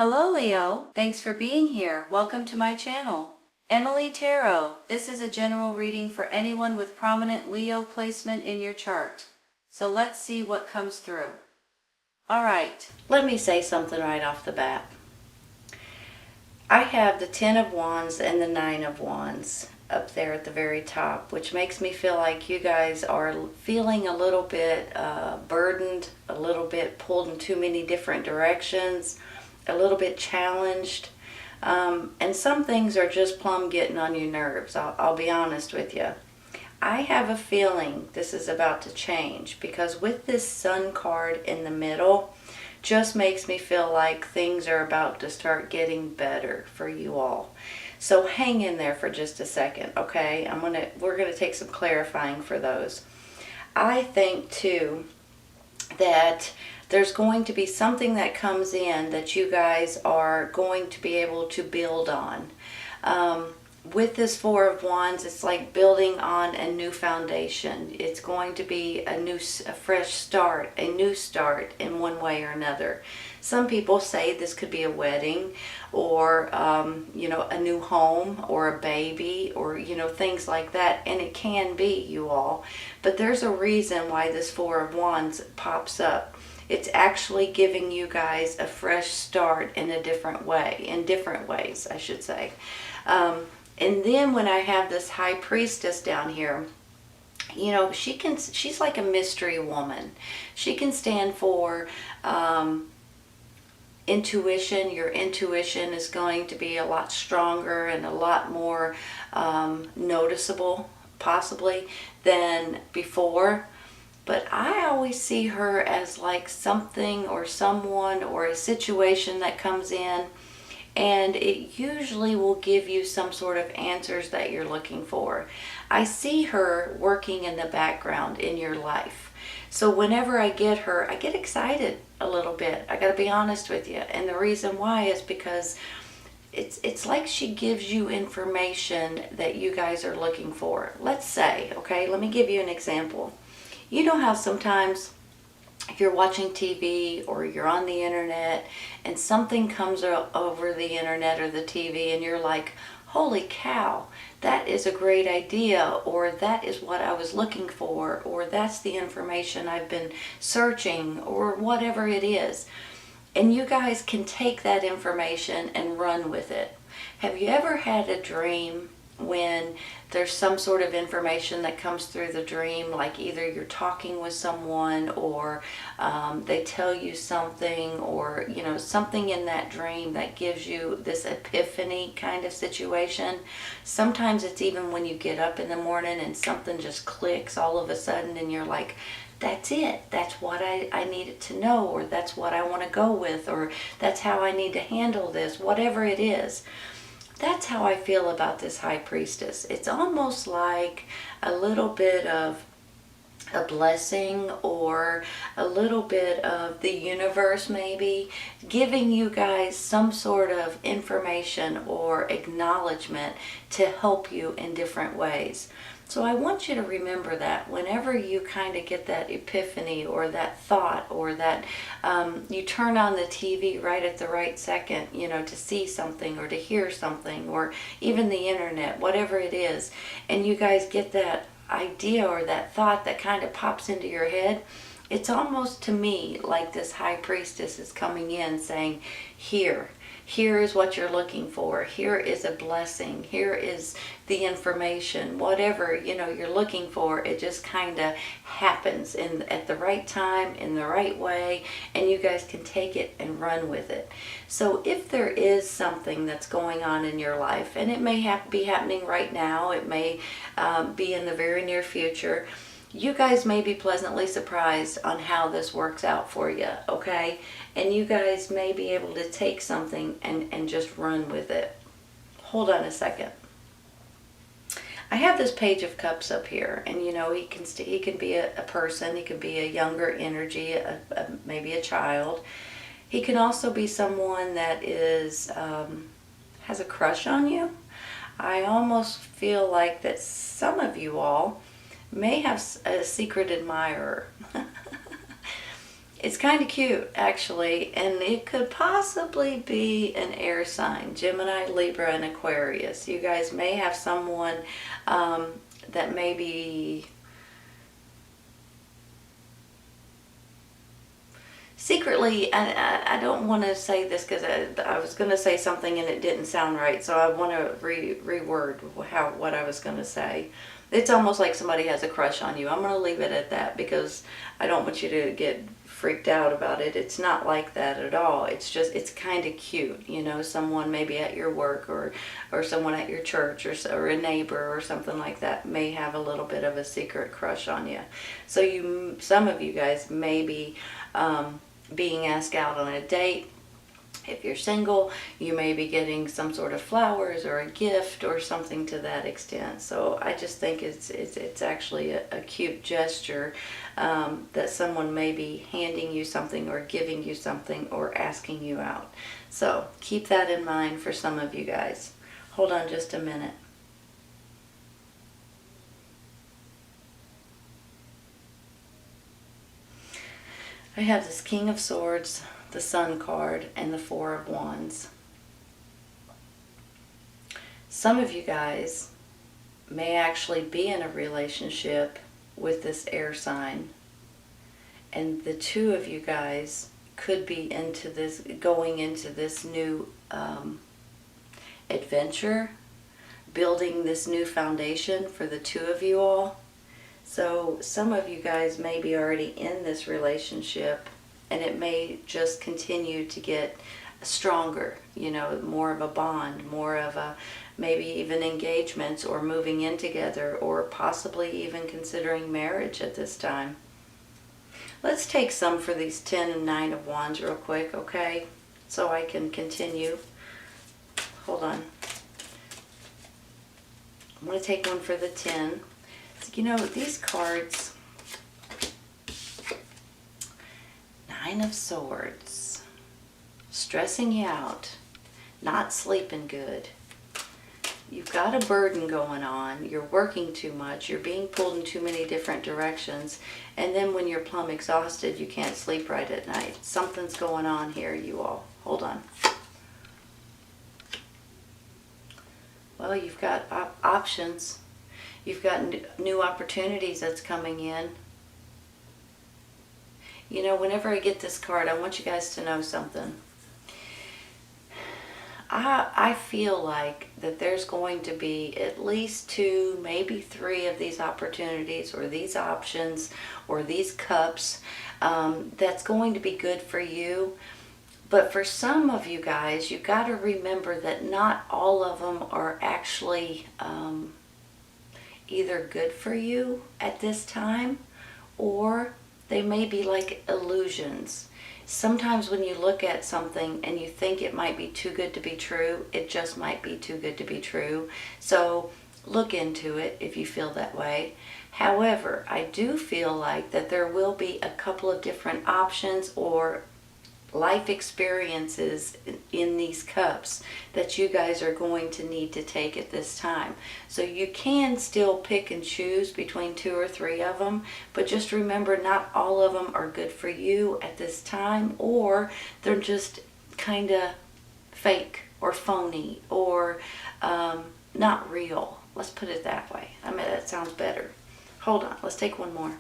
Hello Leo, thanks for being here. Welcome to my channel. MADLY Tarot. This is a general reading for anyone with prominent Leo placement in your chart. So let's see what comes through. Alright, let me say something right off the bat. I have the 10 of Wands and the 9 of Wands up there at the very top, which makes me feel like you guys are feeling a little bit burdened, a little bit pulled in too many different directions, a little bit challenged, and some things are just plumb getting on your nerves. I'll be honest with you. I have a feeling this is about to change, because with this Sun card in the middle just makes me feel like things are about to start getting better for you all. So hang in there for just a second, okay? We're gonna take some clarifying for those. I think too that there's going to be something that comes in that you guys are going to be able to build on. With this 4 of Wands, it's like building on a new foundation. It's going to be a fresh start, a new start in one way or another. Some people say this could be a wedding, or a new home, or a baby, or things like that, and it can be, you all. But there's a reason why this 4 of Wands pops up. It's actually giving you guys a fresh start in a different way, in different ways, I should say. And then when I have this High Priestess down here, she's like a mystery woman. She can stand for intuition. Your intuition is going to be a lot stronger and a lot more noticeable, possibly, than before. But I always see her as like something or someone or a situation that comes in, and it usually will give you some sort of answers that you're looking for. I see her working in the background in your life. So whenever I get her, I get excited a little bit. I gotta be honest with you. And the reason why is because it's like she gives you information that you guys are looking for. Let's say, okay, let me give you an example. You know how sometimes if you're watching TV or you're on the internet and something comes over the internet or the TV and you're like, holy cow, that is a great idea, or that is what I was looking for, or that's the information I've been searching, or whatever it is. And you guys can take that information and run with it. Have you ever had a dream when there's some sort of information that comes through the dream, like either you're talking with someone, or they tell you something, or something in that dream that gives you this epiphany kind of situation? Sometimes it's even when you get up in the morning and something just clicks all of a sudden and you're like, that's it, that's what I needed to know, or that's what I want to go with, or that's how I need to handle this, whatever it is. That's how I feel about this High Priestess. It's almost like a little bit of a blessing, or a little bit of the universe maybe giving you guys some sort of information or acknowledgement to help you in different ways. So I want you to remember that whenever you kind of get that epiphany or that thought, or that you turn on the TV right at the right second, to see something or to hear something, or even the internet, whatever it is, and you guys get that idea or that thought that kind of pops into your head, it's almost to me like this High Priestess is coming in saying, here is what you're looking for. Here is a blessing. Here is the information. Whatever you're looking for, it just kind of happens at the right time, in the right way, and you guys can take it and run with it. So if there is something that's going on in your life, and it may be happening right now, it may be in the very near future, you guys may be pleasantly surprised on how this works out for you, okay? And you guys may be able to take something and just run with it. Hold on a second. I have this Page of Cups up here, and he can be a person, he can be a younger energy, maybe a child. He can also be someone that is has a crush on you. I almost feel like that some of you all may have a secret admirer. It's kind of cute, actually, and it could possibly be an air sign, Gemini, Libra, and Aquarius. You guys may have someone that may be secretly, I don't want to say this because I was going to say something and it didn't sound right, so I want to reword what I was going to say. It's almost like somebody has a crush on you. I'm going to leave it at that because I don't want you to get freaked out about it. It's not like that at all. It's just, it's kind of cute, you know, someone maybe at your work or someone at your church or a neighbor or something like that may have a little bit of a secret crush on you. So some of you guys may be being asked out on a date. If you're single, you may be getting some sort of flowers or a gift or something to that extent. So I just think it's actually a cute gesture that someone may be handing you something or giving you something or asking you out. So keep that in mind for some of you guys. Hold on just a minute. I have this King of Swords, the Sun card, and the Four of Wands. Some of you guys may actually be in a relationship with this air sign, and the two of you guys could be going into this new adventure, building this new foundation for the two of you all. So some of you guys may be already in this relationship, and it may just continue to get stronger, you know, more of a bond, more of a maybe even engagements or moving in together or possibly even considering marriage at this time. Let's take some for these 10 and 9 of Wands real quick, okay? So I can continue. Hold on. I'm going to take one for the 10. You know, these cards, 9 of Swords, stressing you out, not sleeping good. You've got a burden going on, you're working too much, you're being pulled in too many different directions, and then when you're plumb exhausted, you can't sleep right at night. Something's going on here, you all. Hold on. Well, you've got options. You've got new opportunities that's coming in. You know, whenever I get this card, I want you guys to know something. I feel like that there's going to be at least 2, maybe 3 of these opportunities or these options or these cups that's going to be good for you. But for some of you guys, you've got to remember that not all of them are actually either good for you at this time, or they may be like illusions. Sometimes when you look at something and you think it might be too good to be true, it just might be too good to be true. So look into it if you feel that way. However, I do feel like that there will be a couple of different options or life experiences in these cups that you guys are going to need to take at this time. So you can still pick and choose between 2 or 3 of them, but just remember not all of them are good for you at this time, or they're just kind of fake or phony or not real. Let's put it that way. I mean, that sounds better. Hold on, let's take one more.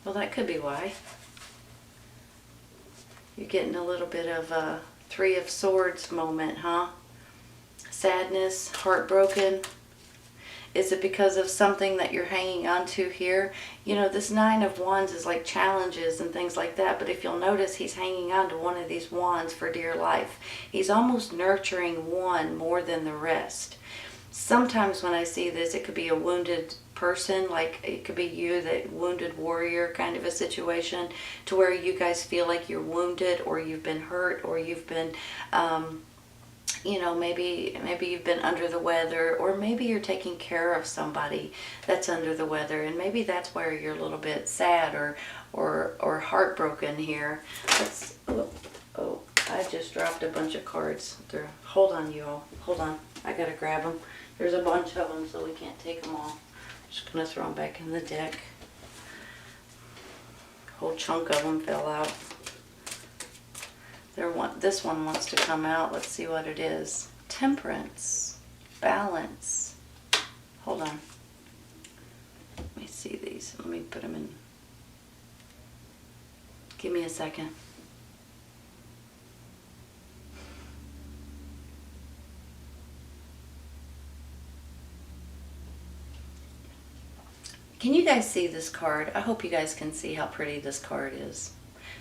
Well, that could be why. You're getting a little bit of a 3 of Swords moment, huh? Sadness, heartbroken. Is it because of something that you're hanging on to here? You know, this 9 of Wands is like challenges and things like that, but if you'll notice, he's hanging on to one of these wands for dear life. He's almost nurturing one more than the rest. Sometimes when I see this, it could be a wounded person, like it could be you, that wounded warrior kind of a situation, to where you guys feel like you're wounded or you've been hurt or you've been you know, maybe you've been under the weather, or maybe you're taking care of somebody that's under the weather, and maybe that's where you're a little bit sad or heartbroken here. Let's, oh, I just dropped a bunch of cards. Hold on, you all. Hold on. I gotta grab them. There's a bunch of them, so we can't take them all. Just gonna throw them back in the deck. A whole chunk of them fell out. This one wants to come out. Let's see what it is. Temperance. Balance. Hold on. Let me see these. Let me put them in. Give me a second. Can you guys see this card? I hope you guys can see how pretty this card is.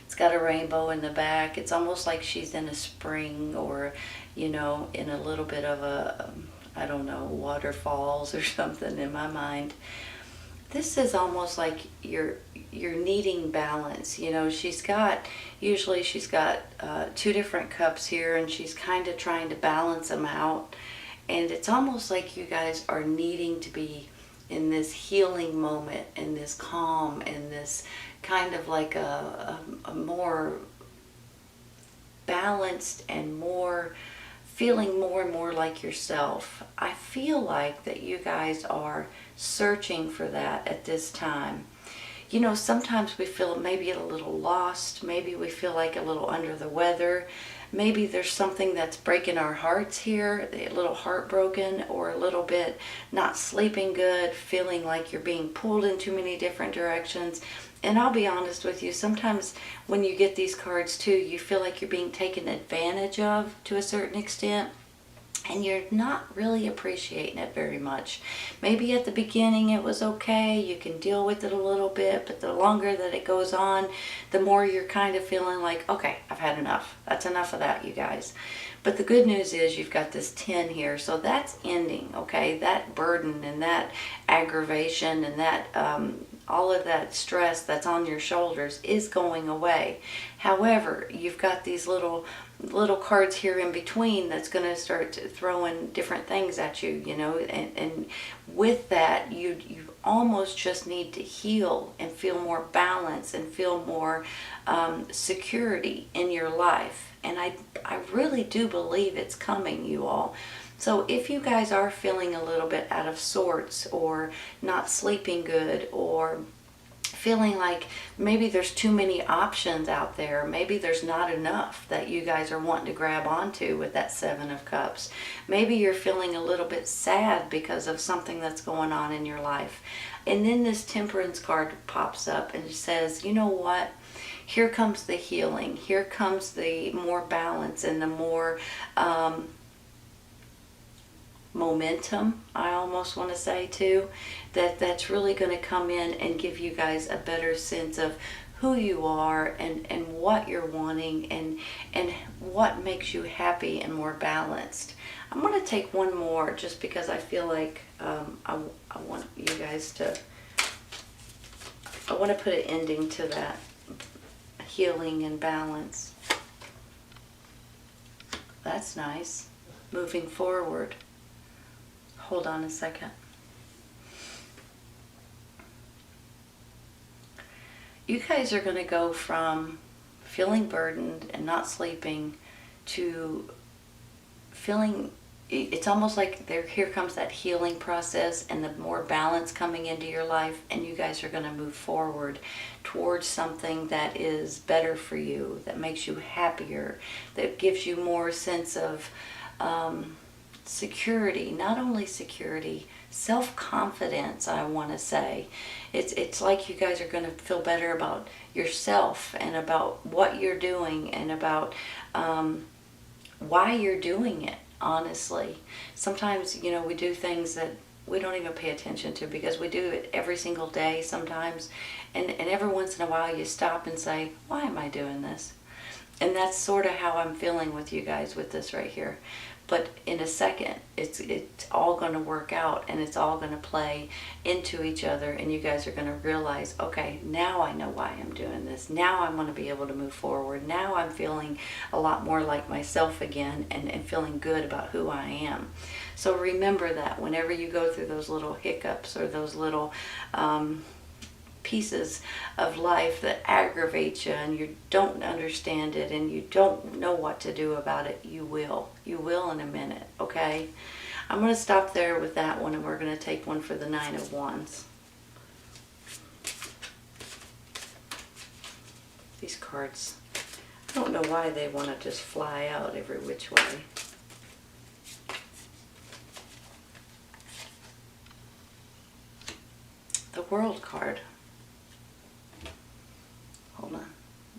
It's got a rainbow in the back. It's almost like she's in a spring, or, you know, in a little bit of a, I don't know, waterfalls or something in my mind. This is almost like you're needing balance. You know, usually she's got 2 different cups here, and she's kind of trying to balance them out. And it's almost like you guys are needing to be in this healing moment, in this calm, in this kind of like a more balanced and more feeling more and more like yourself. I feel like that you guys are searching for that at this time. You know, sometimes we feel maybe a little lost, maybe we feel like a little under the weather. Maybe there's something that's breaking our hearts here, a little heartbroken, or a little bit not sleeping good, feeling like you're being pulled in too many different directions. And I'll be honest with you, sometimes when you get these cards too, you feel like you're being taken advantage of to a certain extent, and you're not really appreciating it very much. Maybe at the beginning it was okay, you can deal with it a little bit, but the longer that it goes on, the more you're kind of feeling like, okay, I've had enough. That's enough of that, you guys. But the good news is you've got this 10 here, so that's ending, okay? That burden and that aggravation and that all of that stress that's on your shoulders is going away. However, you've got these little cards here in between that's going to start throwing different things at you, you know, and with that you almost just need to heal and feel more balance and feel more security in your life. And I really do believe it's coming, you all. So if you guys are feeling a little bit out of sorts, or not sleeping good, or feeling like maybe there's too many options out there, maybe there's not enough that you guys are wanting to grab onto with that 7 of Cups. Maybe you're feeling a little bit sad because of something that's going on in your life. And then this Temperance card pops up and it says, you know what? Here comes the healing. Here comes the more balance and the more momentum, I almost want to say too, that's really going to come in and give you guys a better sense of who you are and what you're wanting and what makes you happy and more balanced. I'm going to take one more just because I feel like I want you guys to, I want to put an ending to that healing and balance. That's nice. Moving forward. Hold on a second. You guys are going to go from feeling burdened and not sleeping to feeling, it's almost like here comes that healing process and the more balance coming into your life, and you guys are going to move forward towards something that is better for you, that makes you happier, that gives you more sense of security. Not only security, self-confidence, I want to say. It's like you guys are going to feel better about yourself and about what you're doing and about why you're doing it, honestly. Sometimes, you know, we do things that we don't even pay attention to because we do it every single day sometimes, and every once in a while you stop and say, why am I doing this? And that's sort of how I'm feeling with you guys with this right here. But in a second, it's all going to work out, and it's all going to play into each other, and you guys are going to realize, okay, now I know why I'm doing this. Now I'm going to be able to move forward. Now I'm feeling a lot more like myself again, and feeling good about who I am. So remember that whenever you go through those little hiccups or those little pieces of life that aggravate you and you don't understand it and you don't know what to do about it, you will. You will in a minute, okay? I'm going to stop there with that one, and we're going to take one for the Nine of Wands. These cards, I don't know why they want to just fly out every which way. The World card. Hold on.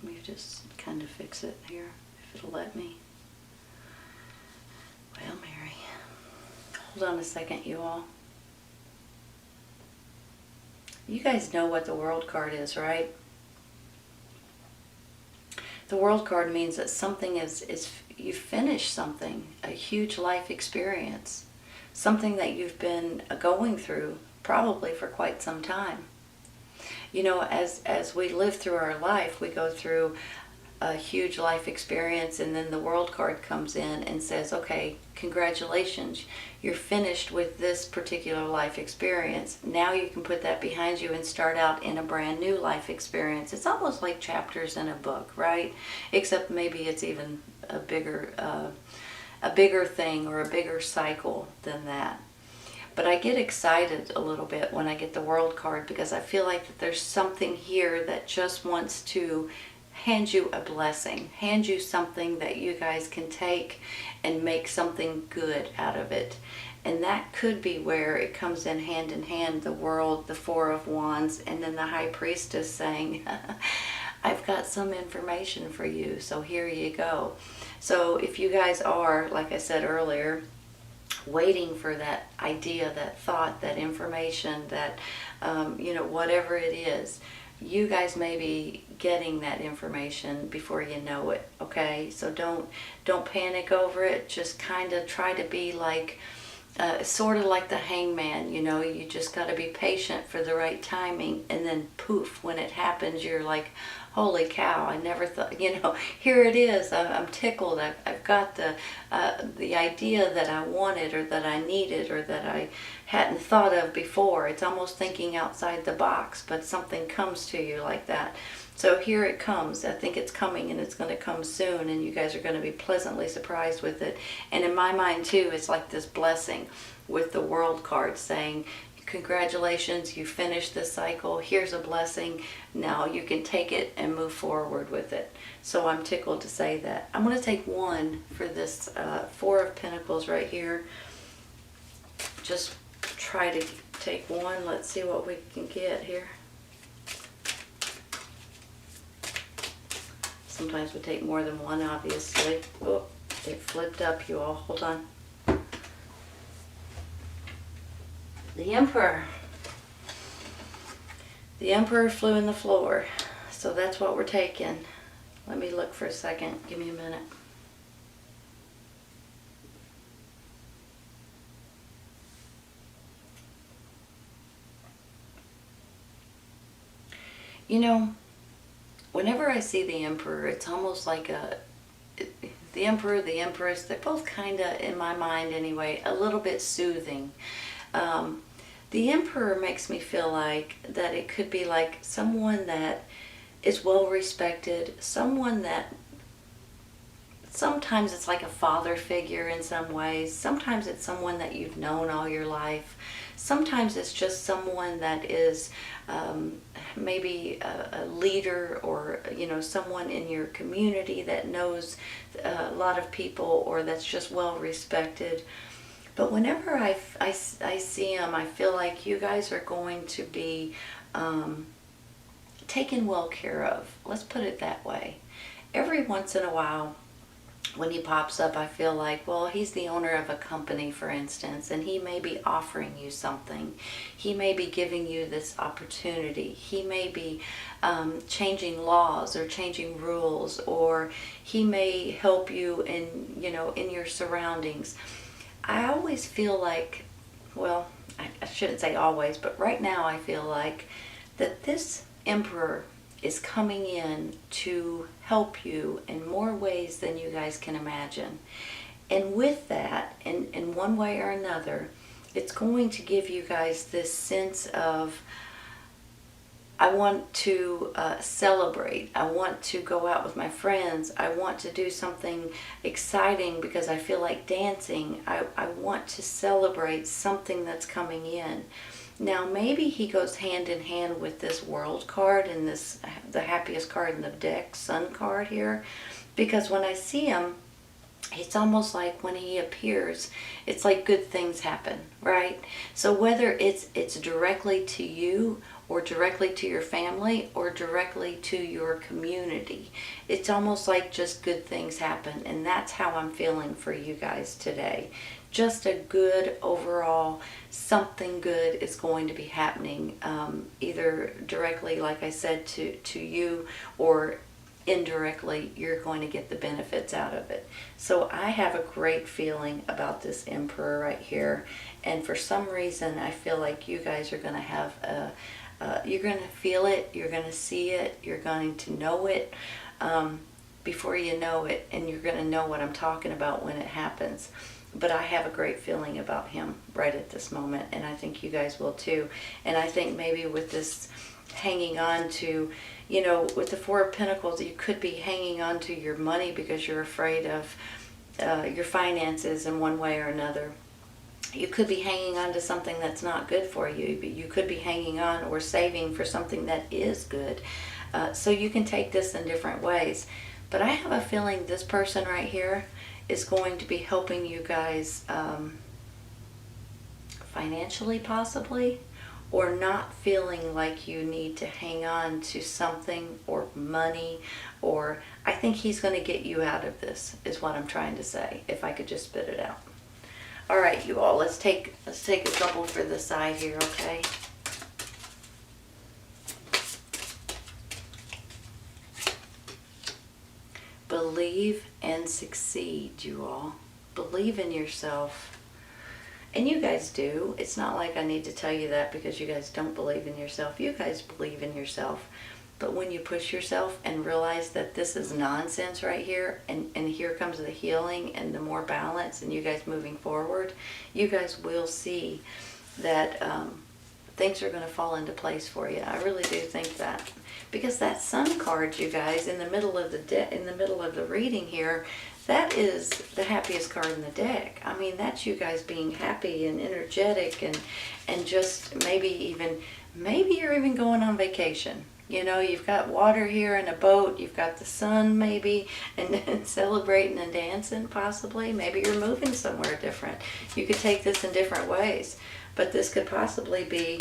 Let me just kind of fix it here, if it'll let me. Well, Mary. Hold on a second, you all. You guys know what the World card is, right? The World card means that something is you finished something, a huge life experience, something that you've been going through probably for quite some time. You know, as we live through our life, we go through a huge life experience, and then the World card comes in and says, okay, congratulations, you're finished with this particular life experience. Now you can put that behind you and start out in a brand new life experience. It's almost like chapters in a book, right? Except maybe it's even a bigger thing or a bigger cycle than that. But I get excited a little bit when I get the World card, because I feel like that there's something here that just wants to hand you a blessing, hand you something that you guys can take and make something good out of it. And that could be where it comes in hand, the World, the Four of Wands, and then the High Priestess saying, I've got some information for you, so here you go. So if you guys are, like I said earlier, waiting for that idea, that thought, that information, that, whatever it is, you guys may be getting that information before you know it, okay? So don't panic over it. Just kind of try to be like, sort of like the hangman, you just got to be patient for the right timing, and then poof, when it happens, you're like, holy cow, I never thought, here it is. I'm tickled. I've got the idea that I wanted or that I needed or that I hadn't thought of before. It's almost thinking outside the box, but something comes to you like that. So here it comes. I think it's coming, and it's going to come soon, and you guys are going to be pleasantly surprised with it. And in my mind too, it's like this blessing with the World card saying, congratulations, you finished this cycle. Here's a blessing. Now you can take it and move forward with it. So I'm tickled to say that. I'm going to take one for this Four of Pentacles right here. Just try to take one. Let's see what we can get here. Sometimes we take more than one, obviously. Oh, it flipped up, you all. Hold on. The Emperor. The Emperor flew in the floor. So that's what we're taking. Let me look for a second. Give me a minute. Whenever I see the Emperor, it's almost like the Emperor, the Empress, they're both kind of, in my mind anyway, a little bit soothing. The Emperor makes me feel like that it could be like someone that is well respected, someone that sometimes it's like a father figure in some ways, sometimes it's someone that you've known all your life, sometimes it's just someone that is maybe a leader, or someone in your community that knows a lot of people, or that's just well respected. But whenever I see them, I feel like you guys are going to be taken well care of. Let's put it that way. Every once in a while, when he pops up, I feel like, well, he's the owner of a company, for instance, and he may be offering you something. He may be giving you this opportunity. He may be changing laws or changing rules, or he may help you in your surroundings. I always feel like, well, I shouldn't say always, but right now I feel like that this Emperor is coming in to help you in more ways than you guys can imagine. And with that, in one way or another, it's going to give you guys this sense of, I want to celebrate. I want to go out with my friends. I want to do something exciting because I feel like dancing. I want to celebrate something that's coming in. Now maybe he goes hand in hand with this world card and this, the happiest card in the deck, sun card here. Because when I see him, it's almost like when he appears, it's like good things happen, right? So whether it's directly to you or directly to your family or directly to your community, it's almost like just good things happen. And that's how I'm feeling for you guys today. Just a good overall, something good is going to be happening, either directly, like I said, to you, or indirectly you're going to get the benefits out of it. So I have a great feeling about this Emperor right here, and for some reason I feel like you guys are going to have you're going to feel it, you're going to see it, you're going to know it before you know it, and you're going to know what I'm talking about when it happens. But I have a great feeling about him right at this moment, and I think you guys will too. And I think maybe with this hanging on to, you know, with the Four of Pentacles, you could be hanging on to your money because you're afraid of your finances in one way or another. You could be hanging on to something that's not good for you, but you could be hanging on or saving for something that is good. So you can take this in different ways. But I have a feeling this person right here is going to be helping you guys financially, possibly, or not feeling like you need to hang on to something or money, or I think he's going to get you out of this, is what I'm trying to say, if I could just spit it out. All right, you all, let's take a couple for the side here, okay? Believe and succeed, you all. Believe in yourself. And you guys do. It's not like I need to tell you that because you guys don't believe in yourself. You guys believe in yourself. But when you push yourself and realize that this is nonsense right here, and here comes the healing and the more balance and you guys moving forward, you guys will see that things are going to fall into place for you. I really do think that. Because that Sun card, you guys, in the middle of the reading here, that is the happiest card in the deck. I mean, that's you guys being happy and energetic, and just maybe you're even going on vacation. You know, you've got water here and a boat, you've got the sun maybe, and celebrating and dancing possibly. Maybe you're moving somewhere different. You could take this in different ways, but this could possibly be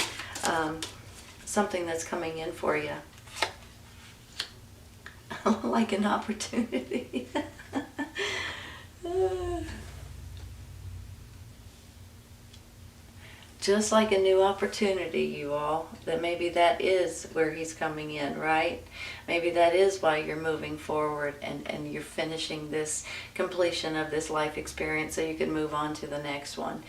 something that's coming in for you. Like an opportunity. Just like a new opportunity, you all. That maybe that is where he's coming in, right? Maybe that is why you're moving forward and you're finishing this completion of this life experience so you can move on to the next one.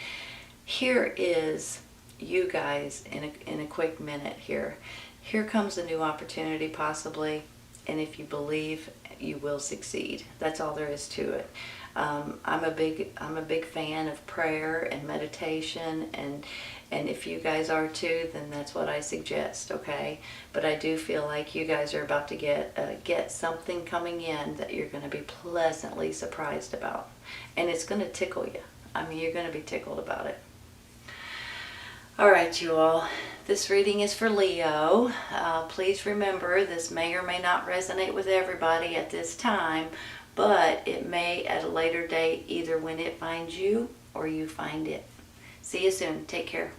Here is you guys in a quick minute here. Here comes a new opportunity possibly. And if you believe, you will succeed. That's all there is to it. I'm a big fan of prayer and meditation, and if you guys are too, then that's what I suggest. Okay, but I do feel like you guys are about to get something coming in that you're going to be pleasantly surprised about, and it's going to tickle you. I mean, you're going to be tickled about it. All right, you all. This reading is for Leo. Please remember, this may or may not resonate with everybody at this time, but it may at a later date, either when it finds you or you find it. See you soon. Take care.